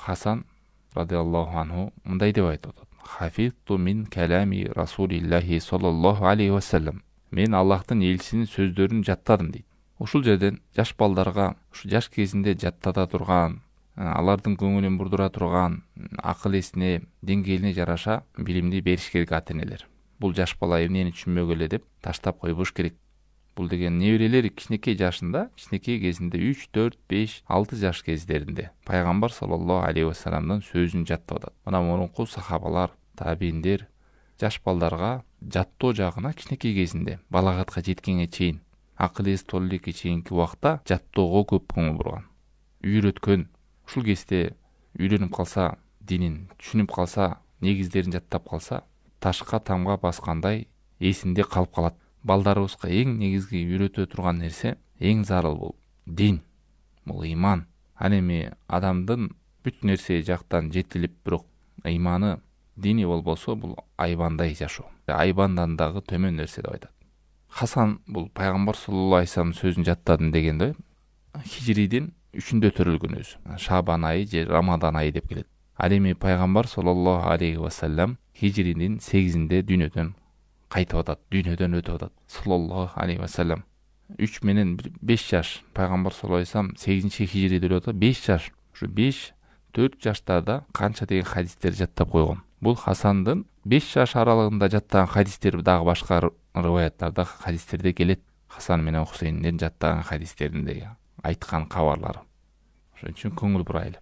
Хасан радиаллаху анху мындай деп айтып атат: Хафизту мин калами Расулиллахи саллаллаху алейхи вассалам. Мен Аллахтын элчисинин сөздөрүн жаттадым дейт. Ушул жерден жаш балдарга ушу жаш кезинде жаттата турган, алардын көңүлүн бурдура турган акыл эсине, деңгээлине жараша билимди бериш керек ата-энелер. Бул жаш бала эмнени түшүнмөк эле деп таштап койбош керек. Бул деген неберелер кичинекей жашында, кичинекей кезинде 3, 4, 5, 6 жаш кездеринде пайгамбар саллаллаху алейхи вассаламдын сөзүн жаттап атат. Мына мурунку сахабалар, табииндер жаш балдарга жаттоо жагына кичинекей кезинде балагатка жеткенге чейин, акыл эс толулекке чейинки убакта жаттоого көп көңүл бурган, үйрөткөн. Ушул кезде үйрөнүп калса, динин түшүнүп калса, негиздерин жаттап калса, ташка тамга баскандай эсинде калып калат. Балдарыбызга эң негизги үйрөтө турган нерсе, эң зарыл бул дин, бул ыйман. Ал эми адамдын бүт нерсе жактан жетилип, бирок ыйманы, дини болбосо, бул айбандай жашоо. Айбандан дагы төмөн нерсе деп айтат. Хасан бул пайгамбар саллаллаху алейхи вассалам сөзүн жаттадым дегенде, хижридин 3-үндө төрөлгөн өзү. Шабан айы же Рамадан айы деп келет. Ал эми пайгамбар саллаллаху алейхи вассалам хижридин 8-инде дүйнөдөн кайтып атат, дүйнөдөн өтүп атат. Саллаллаху алейхи вассалам 3 менен 5 жаш. Пайгамбар саллаллаху алейхи вассалам 8-чи хижриде өлүп атат. 5 жаш. Ушу 5-4 жаштарда канча деген хадистер жаттап койгон. Бул Хасандын 5 жаш аралыгында жаттаган хадистер дагы башка рываяттарда, хадистерде келет. Хасан менен Хусейнден жаттаган хадистеринде айткан кабарлары. Ошон үчүн көңүл бурайлы.